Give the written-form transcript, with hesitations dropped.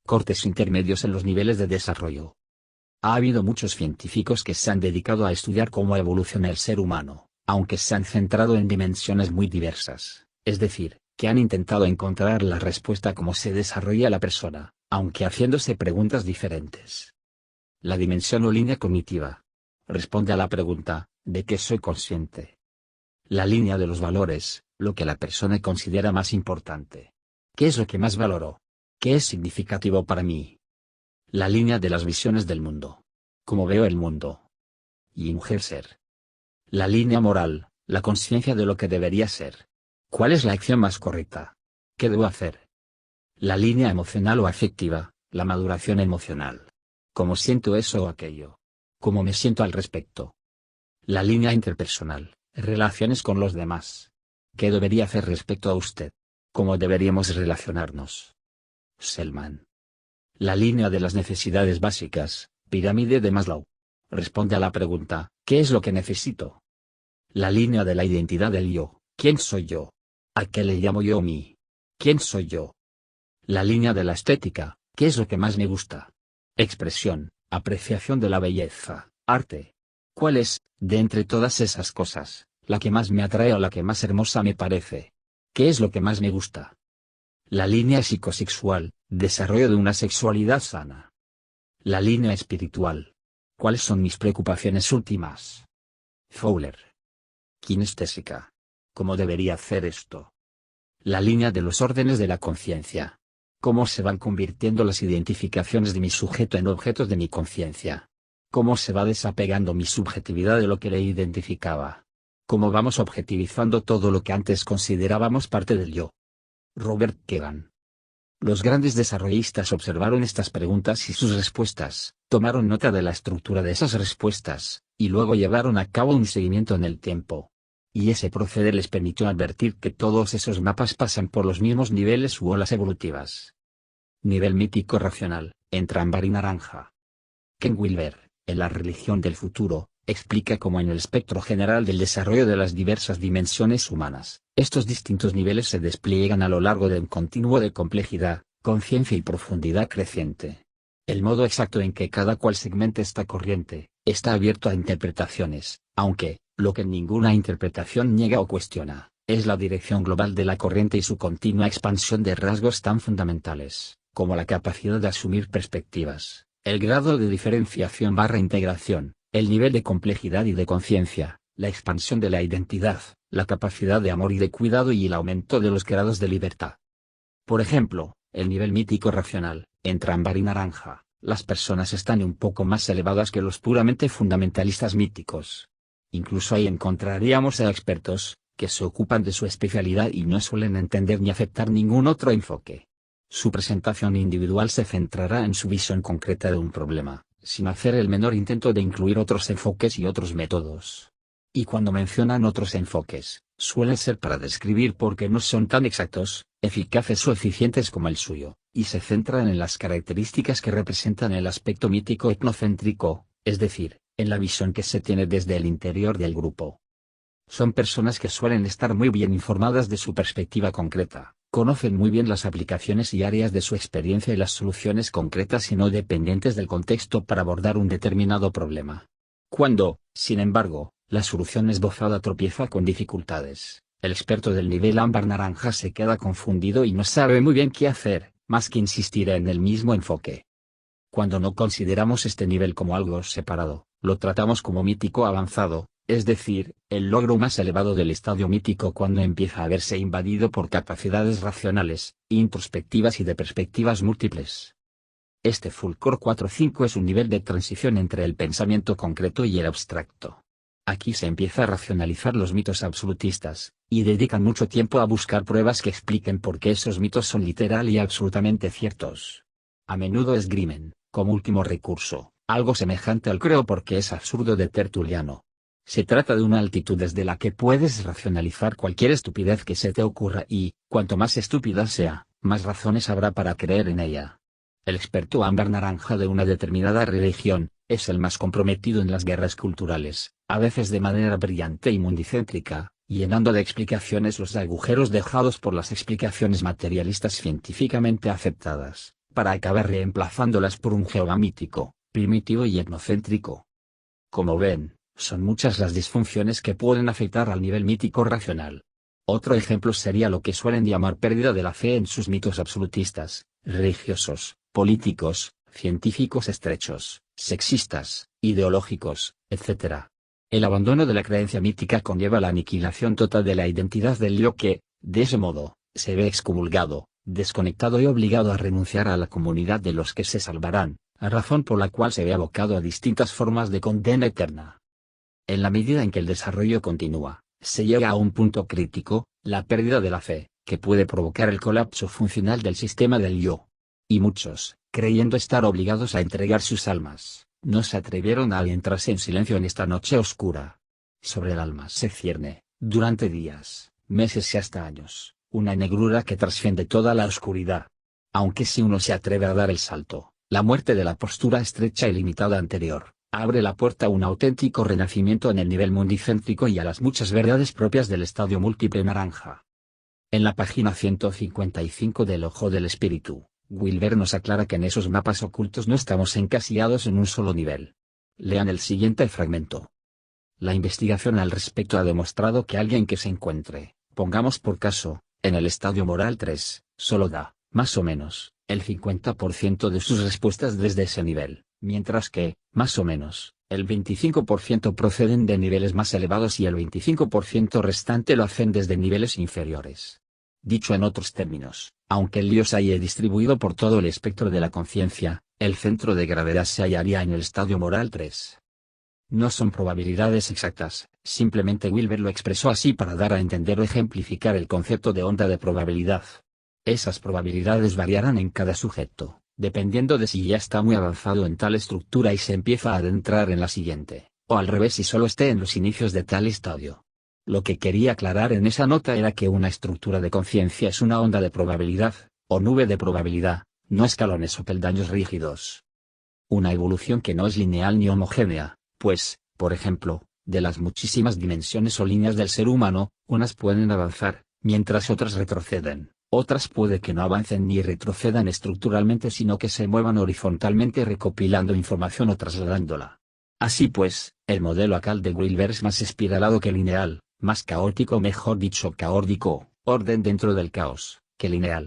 cortes intermedios en los niveles de desarrollo. Ha habido muchos científicos que se han dedicado a estudiar cómo evoluciona el ser humano, aunque se han centrado en dimensiones muy diversas, es decir, que han intentado encontrar la respuesta a cómo se desarrolla la persona, aunque haciéndose preguntas diferentes. La dimensión o línea cognitiva responde a la pregunta, ¿de qué soy consciente? La línea de los valores, lo que la persona considera más importante. ¿Qué es lo que más valoro? ¿Qué es significativo para mí? La línea de las visiones del mundo. ¿Cómo veo el mundo? Y ser. La línea moral, la conciencia de lo que debería ser. ¿Cuál es la acción más correcta? ¿Qué debo hacer? La línea emocional o afectiva, la maduración emocional. ¿Cómo siento eso o aquello? ¿Cómo me siento al respecto? La línea interpersonal, relaciones con los demás. ¿Qué debería hacer respecto a usted? ¿Cómo deberíamos relacionarnos? Selman. La línea de las necesidades básicas, pirámide de Maslow. Responde a la pregunta, ¿qué es lo que necesito? La línea de la identidad del yo, ¿quién soy yo? ¿A qué le llamo yo mí? ¿Quién soy yo? La línea de la estética, ¿qué es lo que más me gusta? Expresión, apreciación de la belleza, arte. ¿Cuál es, de entre todas esas cosas, la que más me atrae o la que más hermosa me parece? ¿Qué es lo que más me gusta? La línea psicosexual, desarrollo de una sexualidad sana. La línea espiritual. ¿Cuáles son mis preocupaciones últimas? Fowler. Kinestésica. ¿Cómo debería hacer esto? La línea de los órdenes de la conciencia. ¿Cómo se van convirtiendo las identificaciones de mi sujeto en objetos de mi conciencia? ¿Cómo se va desapegando mi subjetividad de lo que le identificaba? ¿Cómo vamos objetivizando todo lo que antes considerábamos parte del yo? Robert Kegan. Los grandes desarrollistas observaron estas preguntas y sus respuestas, tomaron nota de la estructura de esas respuestas, y luego llevaron a cabo un seguimiento en el tiempo. Y ese proceder les permitió advertir que todos esos mapas pasan por los mismos niveles u olas evolutivas. Nivel mítico racional, entre ámbar y naranja. Ken Wilber, en La religión del futuro, explica cómo en el espectro general del desarrollo de las diversas dimensiones humanas, estos distintos niveles se despliegan a lo largo de un continuo de complejidad, conciencia y profundidad creciente. El modo exacto en que cada cual segmente esta corriente, está abierto a interpretaciones, aunque, lo que ninguna interpretación niega o cuestiona, es la dirección global de la corriente y su continua expansión de rasgos tan fundamentales, como la capacidad de asumir perspectivas, el grado de diferenciación / integración, el nivel de complejidad y de conciencia, la expansión de la identidad, la capacidad de amor y de cuidado y el aumento de los grados de libertad. Por ejemplo, el nivel mítico racional, entre ámbar y naranja, las personas están un poco más elevadas que los puramente fundamentalistas míticos. Incluso ahí encontraríamos a expertos, que se ocupan de su especialidad y no suelen entender ni aceptar ningún otro enfoque. Su presentación individual se centrará en su visión concreta de un problema, sin hacer el menor intento de incluir otros enfoques y otros métodos. Y cuando mencionan otros enfoques, suelen ser para describir por qué no son tan exactos, eficaces o eficientes como el suyo, y se centran en las características que representan el aspecto mítico etnocéntrico, es decir, en la visión que se tiene desde el interior del grupo. Son personas que suelen estar muy bien informadas de su perspectiva concreta, conocen muy bien las aplicaciones y áreas de su experiencia y las soluciones concretas y no dependientes del contexto para abordar un determinado problema. Cuando, sin embargo, la solución esbozada tropieza con dificultades, el experto del nivel ámbar-naranja se queda confundido y no sabe muy bien qué hacer, más que insistir en el mismo enfoque. Cuando no consideramos este nivel como algo separado, lo tratamos como mítico avanzado, es decir, el logro más elevado del estadio mítico cuando empieza a verse invadido por capacidades racionales, introspectivas y de perspectivas múltiples. Este Fulcor 4-5 es un nivel de transición entre el pensamiento concreto y el abstracto. Aquí se empieza a racionalizar los mitos absolutistas, y dedican mucho tiempo a buscar pruebas que expliquen por qué esos mitos son literal y absolutamente ciertos. A menudo esgrimen, como último recurso, algo semejante al creo porque es absurdo de Tertuliano. Se trata de una altitud desde la que puedes racionalizar cualquier estupidez que se te ocurra y, cuanto más estúpida sea, más razones habrá para creer en ella. El experto ámbar naranja de una determinada religión, es el más comprometido en las guerras culturales, a veces de manera brillante y mundicéntrica, llenando de explicaciones los agujeros dejados por las explicaciones materialistas científicamente aceptadas, para acabar reemplazándolas por un Jehová mítico, primitivo y etnocéntrico. Como ven, son muchas las disfunciones que pueden afectar al nivel mítico racional. Otro ejemplo sería lo que suelen llamar pérdida de la fe en sus mitos absolutistas, religiosos, políticos, científicos estrechos, sexistas, ideológicos, etc. El abandono de la creencia mítica conlleva la aniquilación total de la identidad del yo que, de ese modo, se ve excomulgado, desconectado y obligado a renunciar a la comunidad de los que se salvarán, a razón por la cual se ve abocado a distintas formas de condena eterna. En la medida en que el desarrollo continúa, se llega a un punto crítico, la pérdida de la fe, que puede provocar el colapso funcional del sistema del yo. Y muchos, creyendo estar obligados a entregar sus almas, no se atrevieron a adentrarse en silencio en esta noche oscura. Sobre el alma se cierne, durante días, meses y hasta años, una negrura que trasciende toda la oscuridad. Aunque si uno se atreve a dar el salto, la muerte de la postura estrecha y limitada anterior, abre la puerta a un auténtico renacimiento en el nivel mundicéntrico y a las muchas verdades propias del estadio múltiple naranja. En la página 155 del Ojo del Espíritu, Wilber nos aclara que en esos mapas ocultos no estamos encasillados en un solo nivel. Lean el siguiente fragmento. La investigación al respecto ha demostrado que alguien que se encuentre, pongamos por caso, en el estadio moral 3, solo da, más o menos, el 50% de sus respuestas desde ese nivel, mientras que, más o menos, el 25% proceden de niveles más elevados y el 25% restante lo hacen desde niveles inferiores. Dicho en otros términos, aunque el yo se haya distribuido por todo el espectro de la conciencia, el centro de gravedad se hallaría en el estadio moral 3. No son probabilidades exactas, simplemente Wilber lo expresó así para dar a entender o ejemplificar el concepto de onda de probabilidad. Esas probabilidades variarán en cada sujeto, dependiendo de si ya está muy avanzado en tal estructura y se empieza a adentrar en la siguiente, o al revés si solo esté en los inicios de tal estadio. Lo que quería aclarar en esa nota era que una estructura de conciencia es una onda de probabilidad, o nube de probabilidad, no escalones o peldaños rígidos. Una evolución que no es lineal ni homogénea, pues, por ejemplo, de las muchísimas dimensiones o líneas del ser humano, unas pueden avanzar, mientras otras retroceden, otras puede que no avancen ni retrocedan estructuralmente sino que se muevan horizontalmente recopilando información o trasladándola. Así pues, el modelo ACAL de Wilber es más espiralado que lineal, más caótico, mejor dicho caórdico, orden dentro del caos, que lineal.